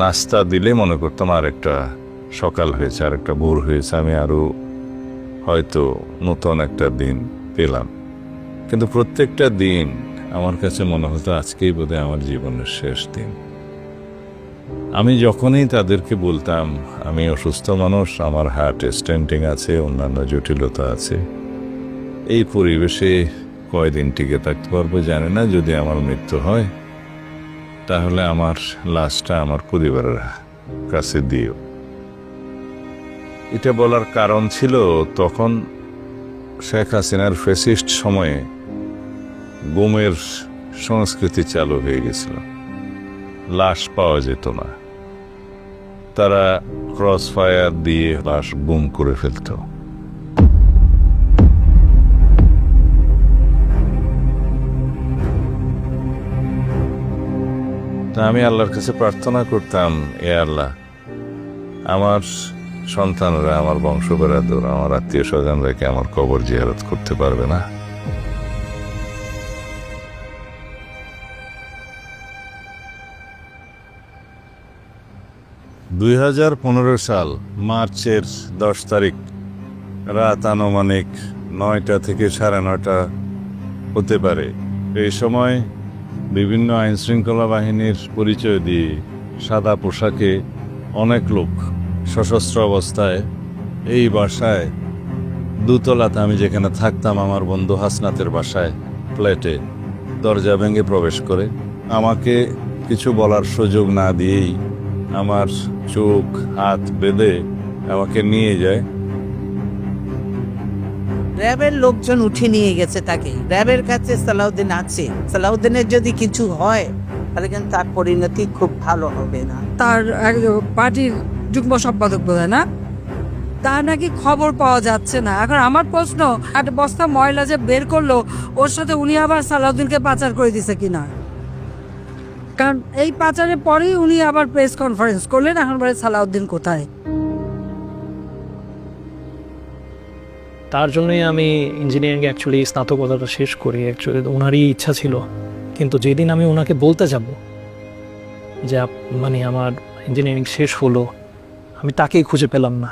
নাস্তা দিলে মনে করতাম আর একটা সকাল হয়েছে, আর একটা ভোর হয়েছে, আমি আরো হয়তো নতুন একটা দিন পেলাম। কিন্তু প্রত্যেকটা দিন আমার কাছে মনে হতো আজকেই বোধহয় আমার জীবনের শেষ দিন। আমি যখনই তাদেরকে বলতাম আমি অসুস্থ মানুষ, আমার হার্ট স্টেন্টিং আছে, অন্যান্য জটিলতা আছে, এই পরিবেশে কয়দিন টিকে থাকতে পারবো জানি না, যদি আমার মৃত্যু হয় তাহলে আমার লাশটা আমার পরিবারের কাছে দিও। এটা বলার কারণ ছিল তখন শেখ হাসিনার ফ্যাসিস্ট সময়ে গুমের সংস্কৃতি চালু হয়ে গেছিল, লাশ পাওয়া যেত না, তারা ক্রস ফায়ার দিয়ে লাশ গুম করে ফেলত। তা আমি আল্লাহর কাছে প্রার্থনা করতাম, এ আল্লাহ, আমার সন্তানরা, আমার বংশ বেড়াদর, আমার আত্মীয় স্বজনরা কি আমার কবর জিয়ারত করতে পারবে না? সাল মার্চের 10 তারিখ রাত আনুমানিক 9টা থেকে 9:30 হতে পারে। এই সময় বিভিন্ন আইন শৃঙ্খলা বাহিনীর পরিচয় দিয়ে সাদা পোশাকে অনেক লোক সশস্ত্র অবস্থায় এই বাসায় দোতলাতে, আমি যেখানে থাকতাম আমার বন্ধু হাসনাতের বাসায়, ফ্ল্যাটে দরজা ভেঙে প্রবেশ করে আমাকে কিছু বলার সুযোগ না দিয়েই আমার চোখ হাত বেঁধে আমাকে নিয়ে যায়। র্যাবের লোকজন উঠে নিয়ে গেছে তাকে। র্যাবের কাছে সালাউদ্দিন আছে, সালাউদ্দিনের যদি কিছু হয় তাহলে কিন্তু তার পরিণতি খুব ভালো হবে না। তার পার্টির যুগ্ম সম্পাদক বোধ হয় না, তার নাকি খবর পাওয়া যাচ্ছে না। এখন আমার প্রশ্ন, একটা বস্তা ময়লা যে বের করলো, ওর সাথে উনি আবার সালাউদ্দিনকে পাচার করে দিছে কিনা? কারণ এই পাচারের পরেই উনি আবার প্রেস কনফারেন্স করলেন, এখন বলে সালাউদ্দিন কোথায়। তার জন্যই আমি ইঞ্জিনিয়ারিং অ্যাকচুয়ালি স্নাতকতাটা শেষ করি। অ্যাকচুয়ালি ওনারই ইচ্ছা ছিল, কিন্তু যেদিন আমি ওনাকে বলতে যাব যে মানে আমার ইঞ্জিনিয়ারিং শেষ হলো, আমি তাকেই খুঁজে পেলাম না।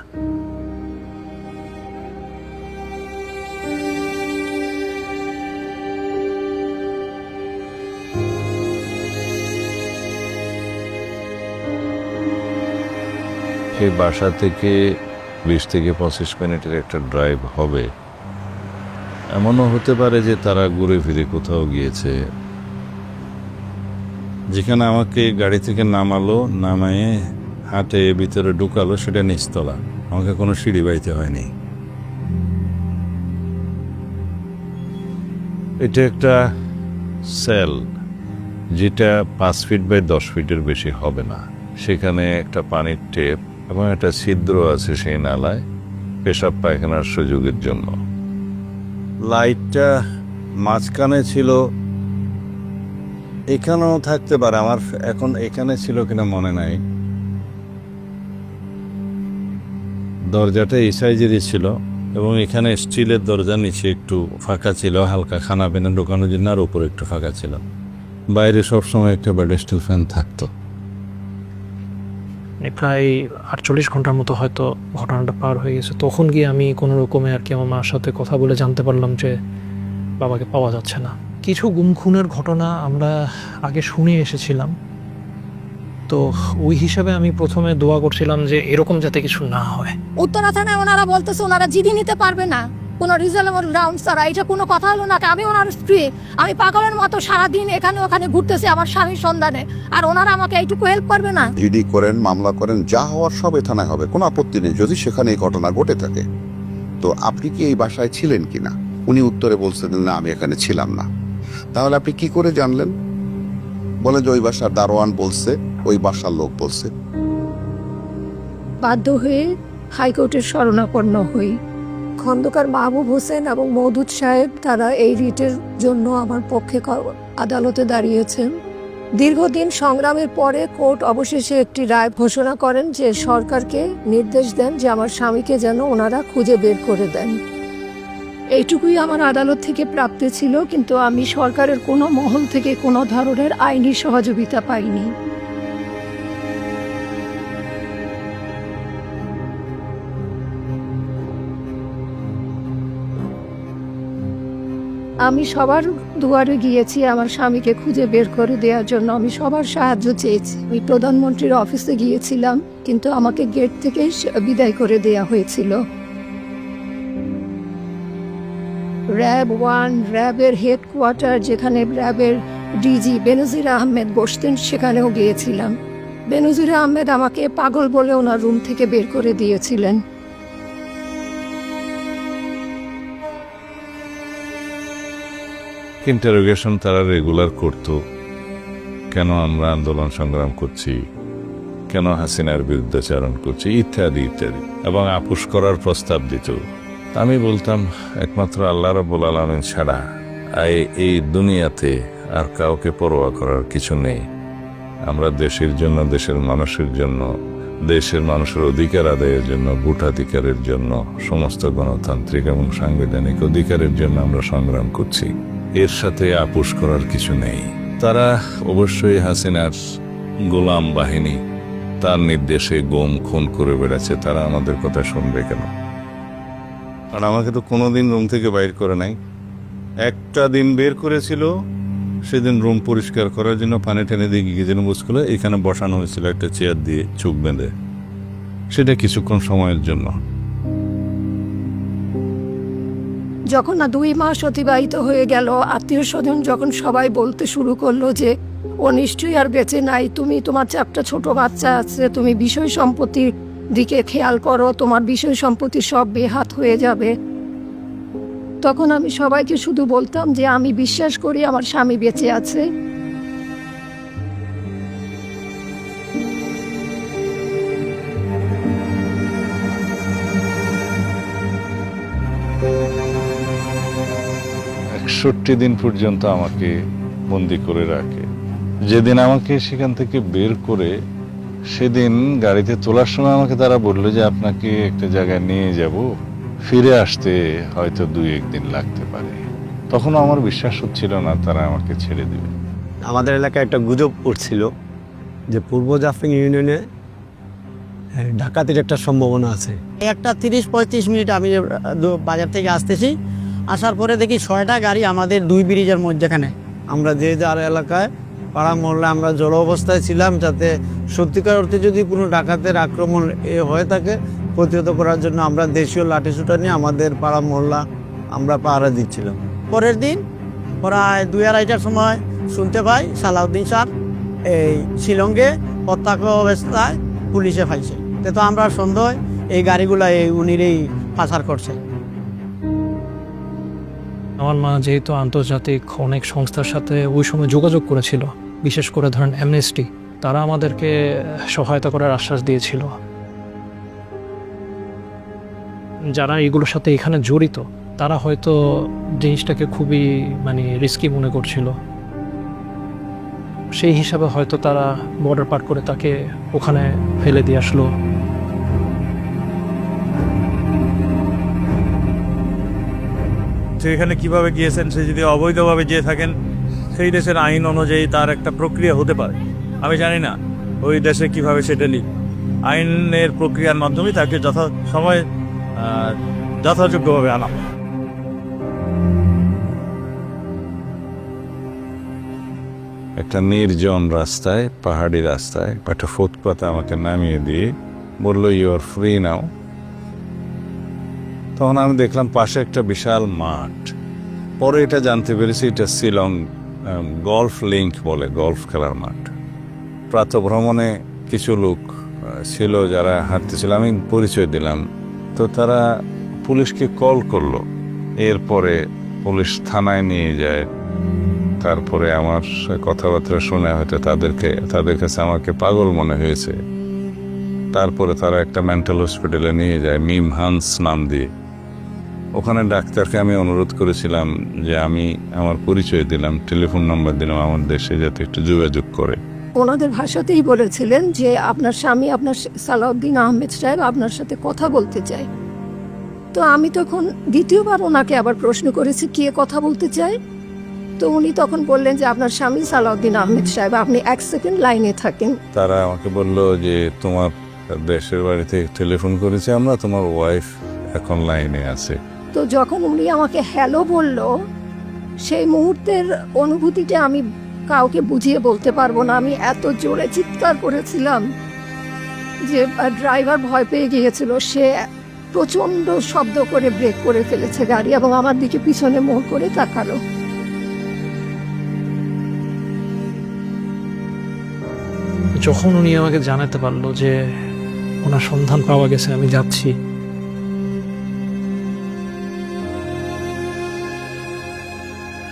সেই বাসা থেকে 20 থেকে 25 মিনিটের একটা ড্রাইভ হবে। এমনও হতে পারে যে তারা ঘুরে ফিরে কোথাও গিয়েছে। যেখানে আমাকে গাড়ি থেকে নামালো, নামায়ে হাটে ভিতরে ঢুকালো, সেটা নিচতলা, আমাকে কোনো সিঁড়ি বাইতে হয়নি। এটা একটা সেল যেটা 5 ফিট বাই 10 ফিটের বেশি হবে না। সেখানে একটা পানির টেপ এবং একটা ছিদ্র আছে সেই নালায় পেশাব পায়খানার সুযোগের জন্য। লাইটটা মাঝখানে ছিল, এখানেও থাকতে পারে, আমার এখন এখানে ছিল কিনা মনে নাই। দরজাটা এই সাইজেরই ছিল এবং এখানে স্টিলের দরজা, নিচে একটু ফাঁকা ছিল, হালকা খানা পেনা ঢোকানোর জন্য, আর উপরে একটু ফাঁকা ছিল। বাইরে সবসময় একটা ব্যাডস্টিল ফ্যান থাকতো। প্রায় 48 ঘন্টার মতো হয়তো ঘটনাটা পার হয়ে গেছে। তখন গিয়ে আমি কোনো রকমে আর কি আমার মার সাথে কথা বলে জানতে পারলাম যে বাবাকে পাওয়া যাচ্ছে না। কিছু গুম খুনের ঘটনা আমরা আগে শুনে এসেছিলাম, তো ওই হিসাবে আমি প্রথমে দোয়া করছিলাম যে এরকম যাতে কিছু না হয়। উত্তরা থানায় ওনারা বলতেছে ওনারা জিডি নিতে পারবে না, কোনো রিজনেবল গ্রাউন্ড ছাড়া। এটা কোনো কথা হলো না। আমি ওনার স্ত্রী, আমি পাগলের মতো সারাদিন এখানে ওখানে ঘুরতেছি আমার স্বামীর সন্ধানে, আর ওনারা আমাকে এইটুকু হেল্প করবে না? জিডি করেন, মামলা করেন, যা হওয়ার সব এ থানায় হবে, কোনো আপত্তি নেই যদি সেখানে এই ঘটনা ঘটে থাকে। তো আপনি কি এই বাসায় ছিলেন কিনা? উনি উত্তরে বলছিলেন না, আমি এখানে ছিলাম না। তাহলে আপনি কি করে জানলেন? বলে যে ওই বাসার দারোয়ান বলছে, ওই বাসার লোক বলছে। বাধ্য হয়ে হাইকোর্টের শরণাপন্ন হই। খন্দকার মাহবুব হোসেন এবং মওদুদ সাহেব তারা এই রিটের জন্য আমার পক্ষে আদালতে দাঁড়িয়েছেন। দীর্ঘদিন সংগ্রামের পরে কোর্ট অবশেষে একটি রায় ঘোষণা করেন যে সরকারকে নির্দেশ দেন যে আমার স্বামীকে যেন ওনারা খুঁজে বের করে দেন। এইটুকুই আমার আদালত থেকে প্রাপ্তি ছিল, কিন্তু আমি সরকারের কোনো মহল থেকে কোনো ধরনের আইনি সহযোগিতা পাইনি। আমি সবার দুয়ারে গিয়েছি আমার স্বামীকে খুঁজে বের করে দেওয়ার জন্য, আমি সবার সাহায্য চেয়েছি। আমি প্রধানমন্ত্রীর অফিসে গিয়েছিলাম, কিন্তু আমাকে গেট থেকে বিদায় করে দেয়া হয়েছিল। র্যাবের হেডকোয়ার্টার, যেখানে র্যাবের ডিজি বেনজির আহমেদ বসতেন, সেখানেও গিয়েছিলাম। বেনজির আহমেদ আমাকে পাগল বলে ওনার রুম থেকে বের করে দিয়েছিলেন। ইন্টারোগেশন তারা রেগুলার করতো, কেন আমরা আন্দোলন সংগ্রাম করছি, কেন হাসিনার বিরুদ্ধাচারণ করছি, ইত্যাদি ইত্যাদি, এবং আপোষ করার প্রস্তাব দিত। আমি বলতাম একমাত্র আল্লাহ রাব্বুল আলামিন ছাড়া এই দুনিয়াতে আর কাউকে পরোয়া করার কিছু নেই। আমরা দেশের জন্য, দেশের মানুষের জন্য, দেশের মানুষের অধিকার আদায়ের জন্য, ভোটাধিকারের জন্য, সমস্ত গণতান্ত্রিক এবং সাংবিধানিক অধিকারের জন্য আমরা সংগ্রাম করছি। এর সাথে আপোষ করার কিছু নেই। তারা অবশ্যই হাসিনার গোলাম বাহিনী, তার নির্দেশে গুম খুন করে বেড়াচ্ছে, তারা আমাদের কথা শুনবে কেন? আর আমাকে তো কোনোদিন রুম থেকে বাইর করে নাই। একটা দিন বের করেছিল, সেদিন রুম পরিষ্কার করার জন্য পানি টেনে দিয়ে গিয়ে যেন বুঝছিল এখানে বসানো হয়েছিল একটা চেয়ার দিয়ে চোখ বেঁধে, সেটা কিছুক্ষণ সময়ের জন্য। যখন না 2 মাস অতিবাহিত হয়ে গেল, আত্মীয় স্বজন যখন সবাই বলতে শুরু করলো যে ও নিশ্চয়ই আর বেঁচে নাই, তুমি, তোমার 4টা ছোট বাচ্চা আছে, তুমি বিষয় সম্পত্তির দিকে খেয়াল করো, তোমার বিষয় সম্পত্তি সব বেহাত হয়ে যাবে, তখন আমি সবাইকে শুধু বলতাম যে আমি বিশ্বাস করি আমার স্বামী বেঁচে আছে। ষাট দিন পর্যন্ত আমাকে বন্দি করে রাখে। যেদিন আমাকে সেখান থেকে বের করে সেদিন গাড়িতে তোলার সময় আমাকে তারা বললো যে আপনাকে একটা জায়গায় নিয়ে যাব, ফিরে আসতে হয়তো 2-1 দিন লাগতে পারে। তখন আমার বিশ্বাস হচ্ছিল না তারা আমাকে ছেড়ে দেবে। আমাদের এলাকায় একটা গুজব উঠছিল যে পূর্ব জাফলং ইউনিয়নে ডাকাতির একটা সম্ভাবনা আছে। একটা 30-35 মিনিট আমি বাজার থেকে আসতেছি, আসার পরে দেখি 6টা গাড়ি আমাদের 2 ব্রিজের মধ্যেখানে। আমরা যে যার এলাকায় পাড়া মহল্লা আমরা জড়ো অবস্থায় ছিলাম, যাতে সত্যিকার অর্থে যদি কোনো ডাকাতের আক্রমণ হয়ে থাকে প্রতিহত করার জন্য আমরা দেশীয় লাঠিসোঁটা নিয়ে আমাদের পাড়া মহল্লা আমরা পাহারা দিচ্ছিলাম। পরের দিন প্রায় 2-2:30টার সময় শুনতে পাই সালাউদ্দিন স্যার এই শিলংয়ে প্রত্যক্ষ অবস্থায় পুলিশে ফাইছে। তো আমরা সন্দেহ এই গাড়িগুলা উনিরই পাচার করছে। আমার মা যেহেতু আন্তর্জাতিক অনেক সংস্থার সাথে ওই সময় যোগাযোগ করেছিল, বিশেষ করে ধরেন অ্যামনেস্টি, তারা আমাদেরকে সহায়তা করার আশ্বাস দিয়েছিল। যারা এগুলোর সাথে এখানে জড়িত তারা হয়তো জিনিসটাকে খুবই রিস্কি মনে করছিল, সেই হিসাবে হয়তো তারা বর্ডার পার করে তাকে ওখানে ফেলে দিয়ে আসলো। সেখানে কিভাবে গিয়েছেন, সে যদি অবৈধভাবে যেয়ে থাকেন সেই দেশের আইন অনুযায়ী তার একটা প্রক্রিয়া হতে পারে। আমি জানি না ওই দেশে কিভাবে সেটা নিই, আইনের প্রক্রিয়ার মাধ্যমে তাকে যথাসময়ে যথাযোগ্যভাবে আনা। একটা নির্জন রাস্তায়, পাহাড়ি রাস্তায় একটা ফুটপাতে আমাকে নামিয়ে দিয়ে বলল ইউ আর ফ্রি নাও। তখন আমি দেখলাম পাশে একটা বিশাল মাঠ। পরে এটা জানতে পেরেছি এটা শিলং গলফ লিঙ্ক বলে, গলফ খেলার মাঠ। প্রাতঃভ্রমণে কিছু লোক ছিল যারা হাঁটতেছিল, আমি পরিচয় দিলাম, তো তারা পুলিশকে কল করলো। এরপরে পুলিশ থানায় নিয়ে যায়। তারপরে আমার কথাবার্তা শুনে হয়তো তাদের কাছে আমাকে পাগল মনে হয়েছে। তারপরে তারা একটা মেন্টাল হসপিটালে নিয়ে যায়, মিম হান্স নাম দিয়ে। ওখানে ডাক্তারকে আমি অনুরোধ করেছিলাম যে আমি আমার পরিচয় দিলাম, টেলিফোন নাম্বার দিলাম আমার দেশে, যাতে একটু যোগাযোগ করে। ওনাদের ভাষাতেই বলেছিলেন যে আপনার স্বামী, আপনার সালাউদ্দিন আহমেদ সাহেব আপনার সাথে কথা বলতে চায়। তো আমি তখন দ্বিতীয়বার ওনাকে আবার প্রশ্ন করেছি কে কথা বলতে চায়। তো উনি তখন বললেন যে আপনার স্বামী সালাউদ্দিন আহমেদ সাহেব, আপনি 1 সেকেন্ড লাইনে থাকেন। তারা আমাকে বলল যে তোমার দেশের বাড়িতে টেলিফোন করেছে আমরা, তোমার ওয়াইফ এখন লাইনে আছে। তো যখন উনি আমাকে হ্যালো বলল, সেই মুহূর্তের অনুভূতিটা আমি কাউকে বুঝিয়ে বলতে পারবো না। আমি এত জোরে চিৎকার করেছিলাম যে ড্রাইভার ভয় পেয়ে গিয়েছিল। সে প্রচণ্ড শব্দ করে ব্রেক করে ফেলেছে গাড়ি এবং আমার দিকে পিছনে মোড় করে তাকালো। যখন উনি আমাকে জানাতে পারলো যে ওনার সন্ধান পাওয়া গেছে, আমি যাচ্ছি,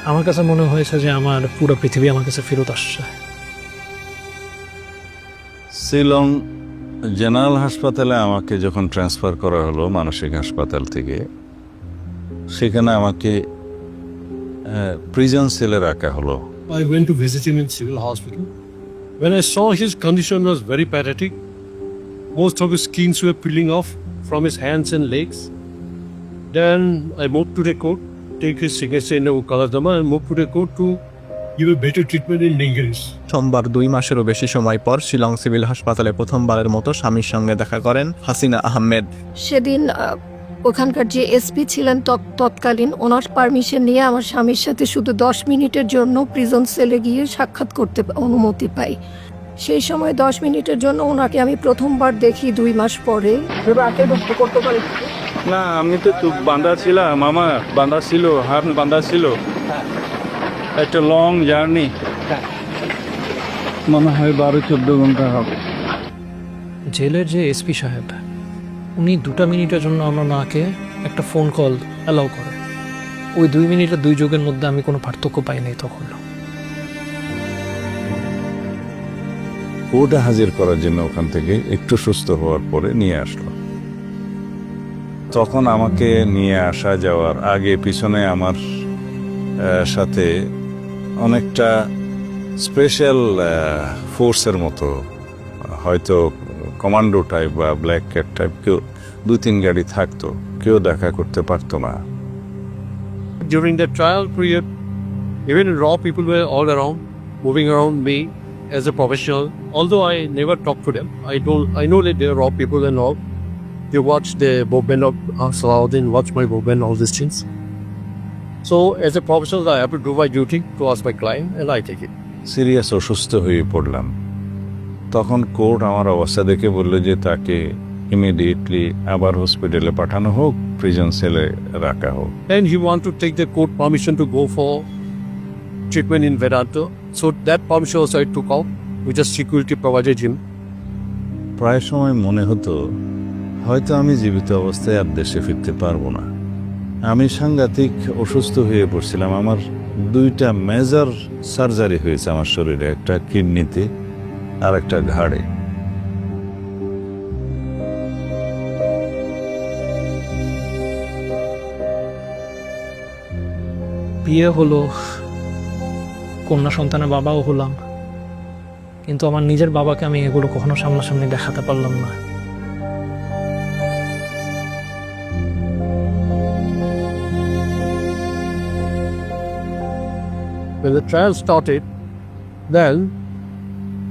আমার কাছে মনে হয়েছে যে আমার পুরো পৃথিবী আমার কাছে ফেরত আসছে। শিলং জেনারেল হাসপাতালে আমাকে যখন ট্রান্সফার করা হলো মানসিক হাসপাতাল থেকে, সেখানে আমাকে প্রিজন সেলে রাখা হলো। I went to visit him in civil hospital. When I saw his condition was very pathetic, most of his skins were peeling off from his hands and legs. Then I moved to the court, take his signature in the Kaladama and moved to the court to give a better treatment in Ningris. সোমবার 2 মাসেরও বেশি সময় পর Shillong civil হাসপাতালে প্রথমবারের মতো স্বামীর সঙ্গে দেখা করেন হাসিনা আহমেদ। সেদিন ওখানকার যে এসপি ছিলেন তৎকালীন, ওনার পারমিশন নিয়ে আমার স্বামীর সাথে শুধু 10 মিনিটের জন্য প্রিজন সেলে গিয়ে সাক্ষাৎ করতে অনুমতি পাই। সেই সময় 10 মিনিটের জন্য ওনাকে আমি প্রথমবার দেখি 2 মাস পরে। না, আমি তো বাঁধা ছিলাম, আমার বাঁধা ছিল, হাত বাঁধা ছিল। একটা লং জার্নি, মনে হয় 12-14 ঘন্টা হবে। জেলের যে এসপি সাহেব, উনি 2 মিনিটের জন্য আমার মাকে একটা ফোন কল অ্যালাউ করে। ওই 2 মিনিটের 2 যুগের মধ্যে আমি কোনো পার্থক্য পাই নাই তখন। কোর্টে হাজির করার জন্য ওখান থেকে একটু সুস্থ হওয়ার পরে নিয়ে আসলো। তখন আমাকে নিয়ে আসা যাওয়ার আগে পিছনে আমার সাথে অনেকটা স্পেশাল ফোর্সের মতো, হয়তো কমান্ডো টাইপ বা ব্ল্যাক ক্যাট টাইপ কেউ 2-3 গাড়ি থাকতো, কেউ দেখা করতে পারতো না। During the trial period, even raw people were all around, moving around me as a professional. Although I never talked to them, I know that they are raw people and all. They watch the movement of Salahuddin, watch my movement, all these things. So as a professional, I have to do my duty to ask my client and I take it. Serious অসুস্থ হয়ে পড়লাম। তখন court আমার অবস্থা দেখে বললো যে তাকে ইমিডিয়েটলি আবার হসপিটালে পাঠানো হোক, প্রিজন সেলে রাখা হোক। And he want to take the court permission to go for treatment in Vedanta. So that permission also I took out, which is security provided him. প্রায় সময় মনে হতো হয়তো আমি জীবিত অবস্থায় আর দেশে ফিরতে পারবো না। আমি সাংঘাতিক অসুস্থ হয়ে পড়ছিলাম। আমার 2টা মেজর সার্জারি হয়েছে আমার শরীরে, একটা কিডনিতে আর একটা ঘাড়ে। বিয়ে হলো, কন্যা সন্তানের বাবাও হলাম, কিন্তু আমার নিজের বাবাকে আমি এগুলো কখনো সামনাসামনি দেখাতে পারলাম না। When the trial started, then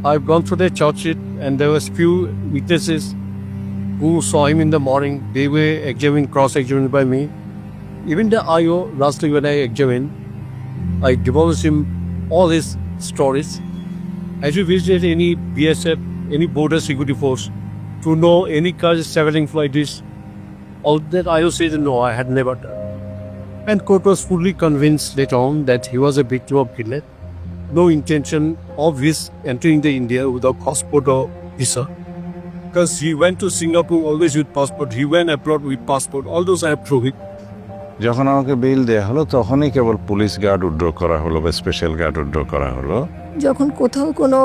I've gone through the church and there was few witnesses who saw him in the morning. They were examined, cross-examined by me. Even the IO, lastly when I examined, I divulged him all his stories. As you visited any BSF, any border security force, to know any cars traveling like this, all that IO said no, I had never done. And court was fully convinced later on that he was a victim of kidnap. No intention of his entering the India without passport or visa. Because he went to Singapore always with passport. He went abroad with passport. All those I have proved. যখন আমাকে bail দেওয়া হলো তখনই কেবল police guard withdraw করা হলো বা special guard withdraw করা হলো। যখন কোথাও কোনো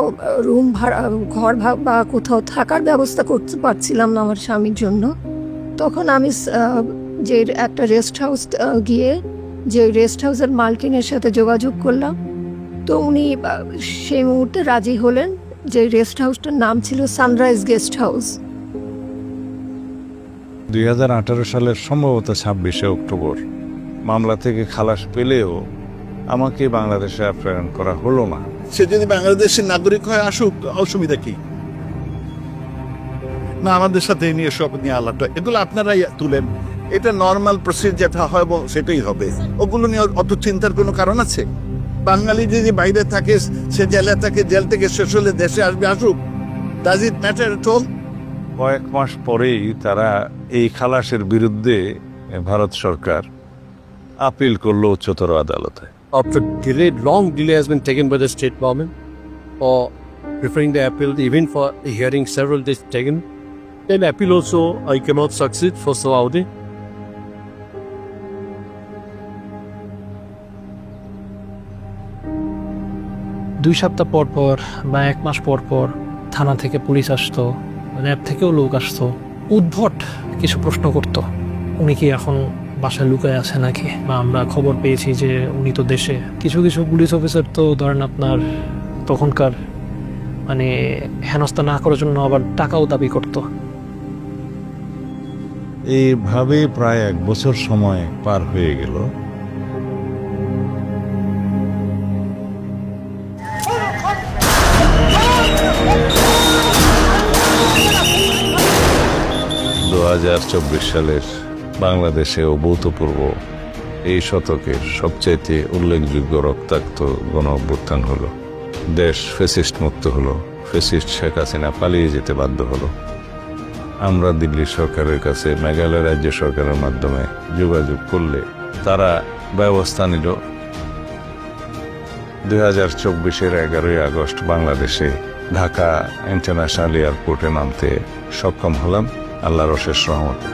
রুম ভাড়া, ঘর বা কোথাও থাকার ব্যবস্থা করতে পারছিলাম না আমার স্বামীর জন্য, তখন আমি যে একটা রেস্ট হাউস গিয়ে যে রেস্ট হাউসের মালকিনের সাথে যোগাযোগ করলাম। তো উনি সেই মুহূর্তে রাজি হলেন। যে রেস্ট হাউসটার নাম ছিল সানরাইজ গেস্ট হাউস। 2018 সালের সম্ভবত 26শে অক্টোবর মামলা থেকে খালাস পেলেও আমাকে বাংলাদেশে প্রেরণ করা হলো না। সে যদি বাংলাদেশের নাগরিক হয় আসুক, অসুবিধা কি? না, আমাদের সাথে নিয়ে সব নিয়ে আলাদা, এগুলো আপনারাই তুলেন। এটা নর্মাল প্রসিজার যেটা হয় সেটাই হবে। ওগুলো নিয়ে অত চিন্তার কোনো কারণ আছে? বাঙালি যদি বাইরে থাকে, সে জেলে থাকে, জেল থেকে শেষ হলে দেশে আসবে, আসুক। Does it matter at all? কয়েক মাস পরেই তারা এই খালাসের বিরুদ্ধে ভারত সরকার আপিল করলো উচ্চতর আদালতে। After delay, long delay has been taken by the state government for preferring the appeal, even for the hearing several days taken. Then appeal also I cannot succeed for Saudi. দুই সপ্তাহ পর পর বা এক মাস পর পর থানা থেকে পুলিশ আসতো, র্যাব থেকেও লোক আসতো, উদ্ভট কিছু প্রশ্ন করতো। উনি কি এখন বাসায় লুকায় আছে নাকি, বা আমরা খবর পেয়েছি যে উনি তো দেশে। কিছু কিছু পুলিশ অফিসার তো ধরেন আপনার তখনকার মানে হেনস্থা না করার জন্য আবার টাকাও দাবি করতো। এইভাবে প্রায় 1 বছর সময় পার হয়ে গেল। সালের বাংলাদেশে অভূতপূর্ব এই শতকের সবচাইতে উল্লেখযোগ্য রক্তাক্ত গণ অভ্যুত্থান হলো। দেশ ফ্যাসিস্ট মুক্ত হলো, ফ্যাসিস্ট শেখ হাসিনা পালিয়ে যেতে বাধ্য হলো। আমরা দিল্লি সরকারের কাছে মেঘালয় রাজ্য সরকারের মাধ্যমে যোগাযোগ করলে তারা ব্যবস্থা নিল। 2024-এর 11ই আগস্ট বাংলাদেশে ঢাকা ইন্টারন্যাশনাল এয়ারপোর্টে নামতে সক্ষম হলাম আল্লাহর অশেষ রহমতে।